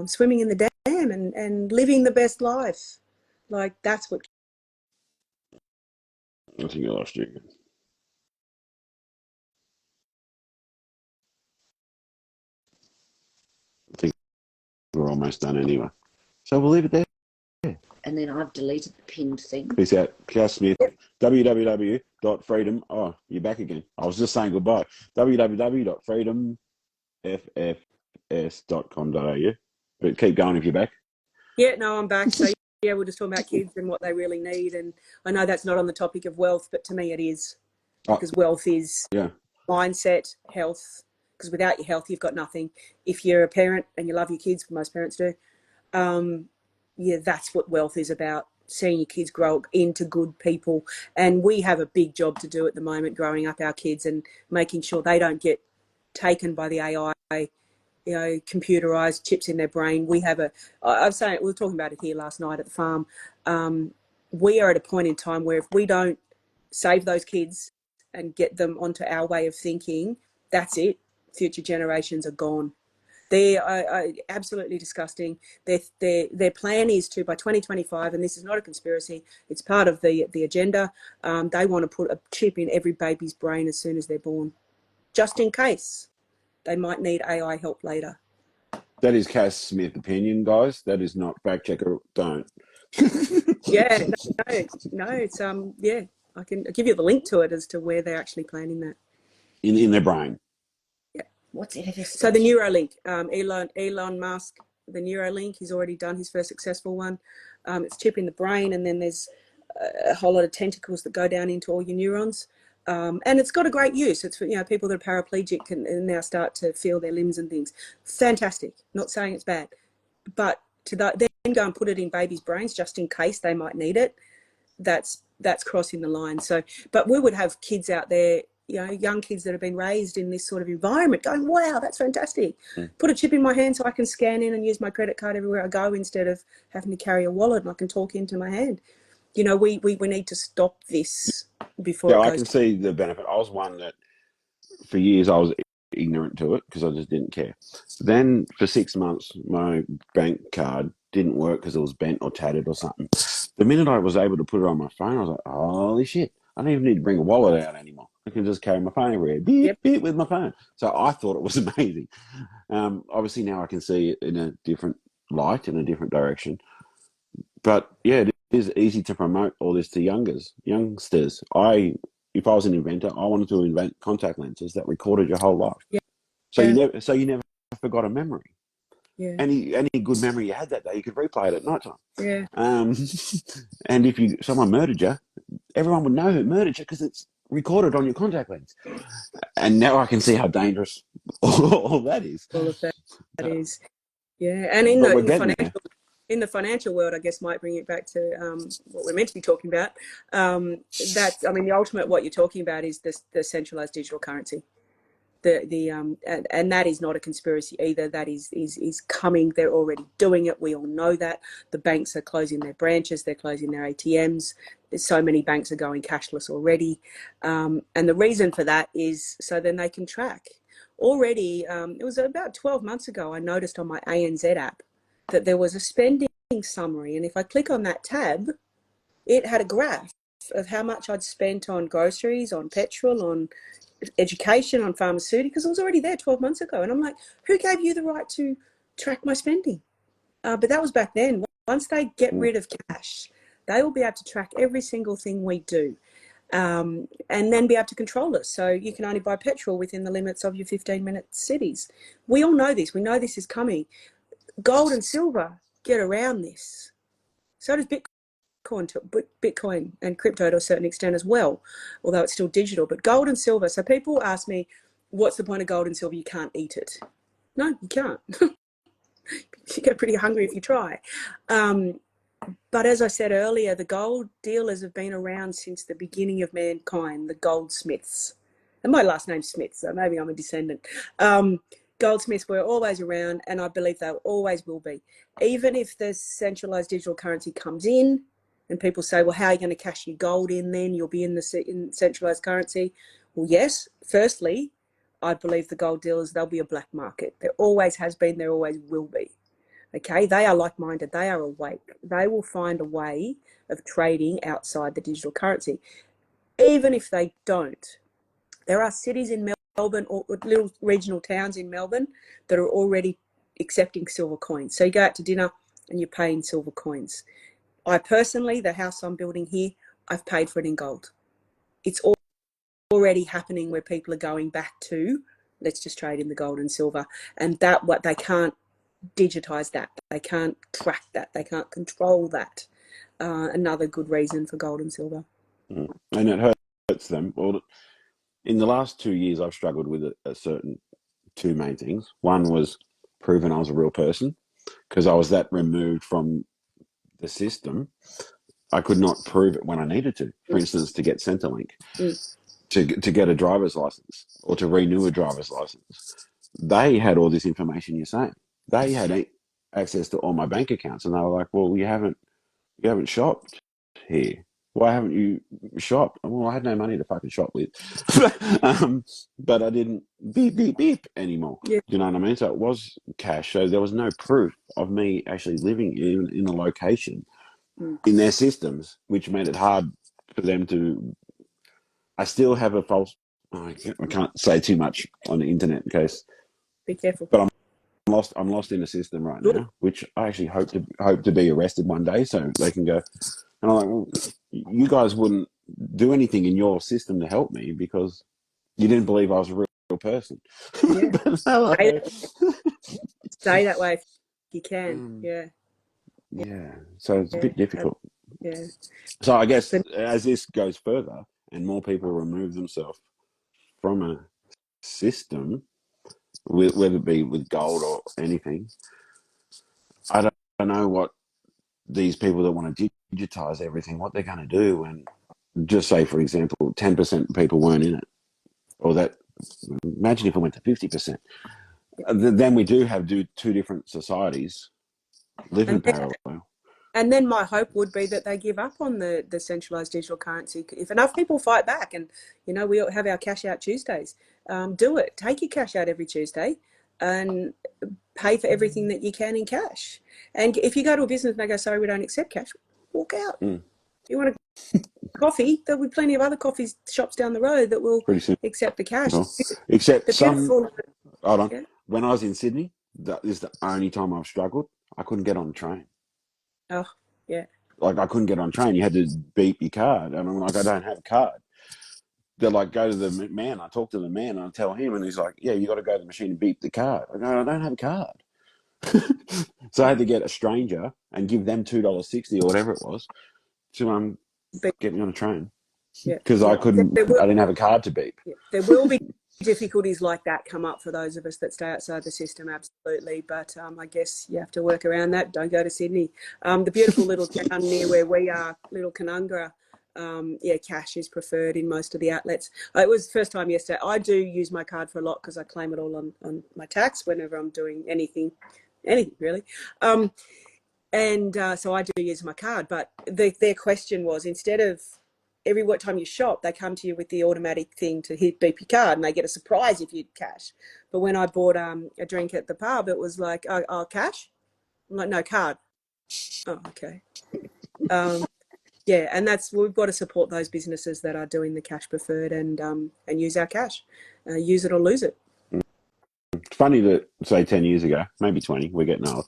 Speaker 2: swimming in the dam and living the best life. Like, that's what.
Speaker 1: I think I lost you. I think we're almost done anyway. So we'll leave it there.
Speaker 3: And then I've deleted the pinned thing.
Speaker 1: Peace out. Cass Smith. www.freedom. Oh, you're back again. I was just saying goodbye. www.freedomffs.com.au. But keep going if you're back.
Speaker 2: Yeah, no, I'm back. So yeah, we're just talking about kids and what they really need. And I know that's not on the topic of wealth, but to me it is, because wealth is mindset, health. Because without your health, you've got nothing. If you're a parent and you love your kids, most parents do, that's what wealth is about. Seeing your kids grow into good people. And we have a big job to do at the moment, growing up our kids and making sure they don't get taken by the AI, computerized chips in their brain. We have I'm saying, we were talking about it here last night at the farm. We are at a point in time where if we don't save those kids and get them onto our way of thinking, that's it. Future generations are gone. They are absolutely disgusting. Their plan is to, by 2025, and this is not a conspiracy, it's part of the agenda, they want to put a chip in every baby's brain as soon as they're born, just in case they might need AI help later.
Speaker 1: That is Cass Smith opinion, guys. That is not fact checker. Don't.
Speaker 2: Yeah, no, it's I can give you the link to it as to where they're actually planning that.
Speaker 1: In their brain.
Speaker 3: Yeah. What's it?
Speaker 2: So the Neuralink, Elon Musk, the Neuralink, he's already done his first successful one. It's chip in the brain, and then there's a whole lot of tentacles that go down into all your neurons. And it's got a great use. It's for people that are paraplegic and now start to feel their limbs and things. Fantastic. Not saying it's bad, but to then go and put it in babies' brains just in case they might need it, that's crossing the line. So, but we would have kids out there, young kids that have been raised in this sort of environment going, wow, that's fantastic. Put a chip in my hand so I can scan in and use my credit card everywhere I go instead of having to carry a wallet, and I can talk into my hand. We need to stop this before it goes.
Speaker 1: I can see the benefit. I was one that for years I was ignorant to it because I just didn't care. Then for 6 months, my bank card didn't work because it was bent or tattered or something. The minute I was able to put it on my phone, I was like, holy shit, I don't even need to bring a wallet out anymore. I can just carry my phone everywhere, beep with my phone. So I thought it was amazing. Obviously now I can see it in a different light, in a different direction. But yeah, it is easy to promote all this to youngsters. If I was an inventor, I wanted to invent contact lenses that recorded your whole life.
Speaker 2: Yeah.
Speaker 1: So you never forgot a memory.
Speaker 2: Yeah.
Speaker 1: Any good memory you had that day, you could replay it at night time.
Speaker 2: Yeah.
Speaker 1: And if someone murdered you, everyone would know who murdered you because it's recorded on your contact lens. And now I can see how dangerous all that is.
Speaker 2: All of that is. Yeah. And
Speaker 1: But we're getting there.
Speaker 2: in the financial world, I guess might bring it back to what we're meant to be talking about. The ultimate what you're talking about is the centralized digital currency. And that is not a conspiracy either. That is coming. They're already doing it. We all know that. The banks are closing their branches. They're closing their ATMs. So many banks are going cashless already. And the reason for that is so then they can track. Already, it was about 12 months ago, I noticed on my ANZ app that there was a spending summary. And if I click on that tab, it had a graph of how much I'd spent on groceries, on petrol, on education, on pharmaceuticals. It was already there 12 months ago. And I'm like, who gave you the right to track my spending? But that was back then. Once they get rid of cash, they will be able to track every single thing we do, and then be able to control us. So you can only buy petrol within the limits of your 15-minute cities. We all know this. We know this is coming. Gold and silver get around this. So does Bitcoin and crypto to a certain extent as well, although it's still digital. But gold and silver. So people ask me, what's the point of gold and silver? You can't eat it. No, you can't. You get pretty hungry if you try. But as I said earlier, the gold dealers have been around since the beginning of mankind, the goldsmiths. And my last name's Smith, so maybe I'm a descendant. Goldsmiths were always around, and I believe they always will be. Even if the centralized digital currency comes in, and people say, well, how are you going to cash your gold in then? You'll be in centralized currency. Well, yes, firstly, I believe the gold dealers, they'll be a black market. There always has been, there always will be. Okay, they are like-minded. They are awake. They will find a way of trading outside the digital currency. Even if they don't, there are cities in Melbourne or little regional towns in Melbourne that are already accepting silver coins. So you go out to dinner and you pay in silver coins. I personally, the house I'm building here, I've paid for it in gold. It's already happening where people are going back to, let's just trade in the gold and silver. And that, what they can't digitize that. They can't track that. They can't control that. Another good reason for gold and silver.
Speaker 1: And it hurts them. Well, in the last 2 years, I've struggled with a certain two main things. One was proving I was a real person because I was that removed from the system. I could not prove it when I needed to. For instance, to get Centrelink, to get a driver's license or to renew a driver's license. They had all this information you're saying. They had access to all my bank accounts, and they were like, well, you haven't shopped here. Why haven't you shopped? Well, I had no money to fucking shop with. But I didn't beep anymore.
Speaker 2: Yeah.
Speaker 1: You know what I mean? So it was cash. So there was no proof of me actually living in a location in their systems, which made it hard for them to... I still have a false... I can't say too much on the internet in case...
Speaker 2: Be careful.
Speaker 1: But I'm lost in the system right now, which I actually hope to be arrested one day so they can go... And I'm like, well, you guys wouldn't do anything in your system to help me because you didn't believe I was a real person.
Speaker 2: Yeah. Stay that way if you can.
Speaker 1: Yeah. So it's a bit difficult.
Speaker 2: Yeah.
Speaker 1: So I guess as this goes further and more people remove themselves from a system, whether it be with gold or anything, I don't know what these people that want to digitize everything, what they're going to do. And just say, for example, 10% of people weren't in it, or that. Imagine if it went to 50%. Then we do have two different societies live in parallel.
Speaker 2: And then my hope would be that they give up on the centralized digital currency. If enough people fight back, and we have our cash out Tuesdays, do it. Take your cash out every Tuesday, and pay for everything that you can in cash. And if you go to a business and they go, sorry, we don't accept cash, walk out. You want a coffee? There'll be plenty of other coffee shops down the road that will accept the cash.
Speaker 1: Except
Speaker 2: hold
Speaker 1: on. Yeah. When I was in Sydney, that is the only time I've struggled. I couldn't get on the train.
Speaker 2: Oh, yeah.
Speaker 1: Like I couldn't get on the train. You had to beep your card. And I'm like, I don't have a card. they're like, go to the man. I talk to the man and I tell him, and he's like, yeah, you got to go to the machine and beep the card. I go, I don't have a card. So I had to get a stranger and give them $2.60 or whatever it was to get me on a train, because I didn't have a card to beep.
Speaker 2: There will be difficulties like that come up for those of us that stay outside the system, absolutely. But I guess you have to work around that. Don't go to Sydney. The beautiful little town near where we are, Little Canungra, cash is preferred in most of the outlets. It was the first time yesterday. I do use my card for a lot because I claim it all on my tax whenever I'm doing anything really. So I do use my card. But their question was, instead of every time you shop, they come to you with the automatic thing to beep your card, and they get a surprise if you cash. But when I bought a drink at the pub, it was like, oh, cash? I'm like, no, card. Oh, okay. And we've got to support those businesses that are doing the cash preferred and use our cash. Use it or lose it.
Speaker 1: It's funny that, say, 10 years ago, maybe 20, we're getting old,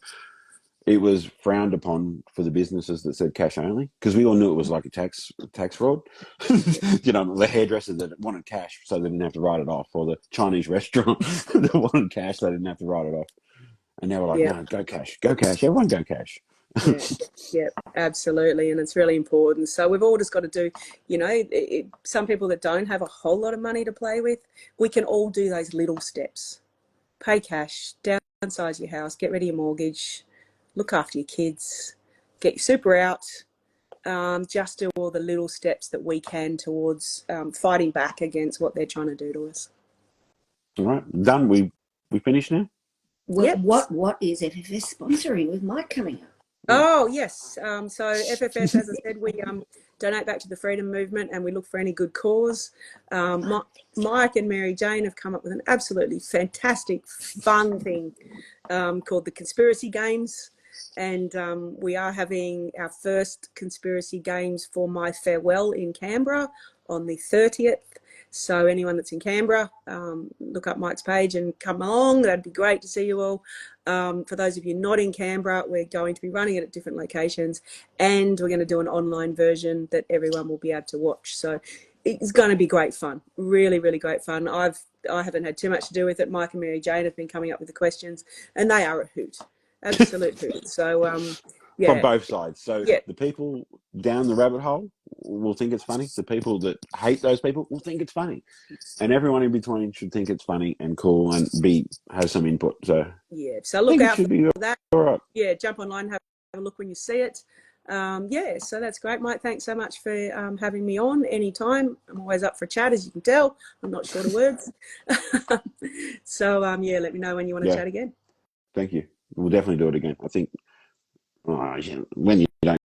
Speaker 1: it was frowned upon for the businesses that said cash only, because we all knew it was like a tax fraud. The hairdresser that wanted cash so they didn't have to write it off, or the Chinese restaurant that wanted cash so they didn't have to write it off. And now we're like, no, go cash, everyone go cash.
Speaker 2: Yeah, absolutely. And it's really important. So we've all just got to do, some people that don't have a whole lot of money to play with, we can all do those little steps. Pay cash, downsize your house, get rid of your mortgage, look after your kids, get your super out, just do all the little steps that we can towards fighting back against what they're trying to do to us.
Speaker 1: All right, done. We finished now?
Speaker 3: Well, yep. What is FFS sponsoring with Myk coming up?
Speaker 2: Oh, yes. So FFS, as I said, we donate back to the freedom movement, and we look for any good cause. Myk and Mary Jane have come up with an absolutely fantastic, fun thing called the Conspiracy Games. And we are having our first Conspiracy Games for my farewell in Canberra on the 30th. So anyone that's in Canberra, look up Myk's page and come along. That'd be great to see you all. For those of you not in Canberra, we're going to be running it at different locations, and we're going to do an online version that everyone will be able to watch. So it's going to be great fun. Really, really great fun. I haven't had too much to do with it. Myk and Mary Jane have been coming up with the questions, and they are a hoot. Absolute hoot. So
Speaker 1: from both sides. So the people down the rabbit hole will think it's funny. The people that hate those people will think it's funny, and everyone in between should think it's funny and cool and have some input. So
Speaker 2: so look out for that.
Speaker 1: All right.
Speaker 2: Jump online, have a look when you see it. So that's great, Myk. Thanks so much for having me on anytime. I'm always up for a chat, as you can tell. I'm not short of words. So let me know when you want to chat again.
Speaker 1: Thank you. We'll definitely do it again. I think when you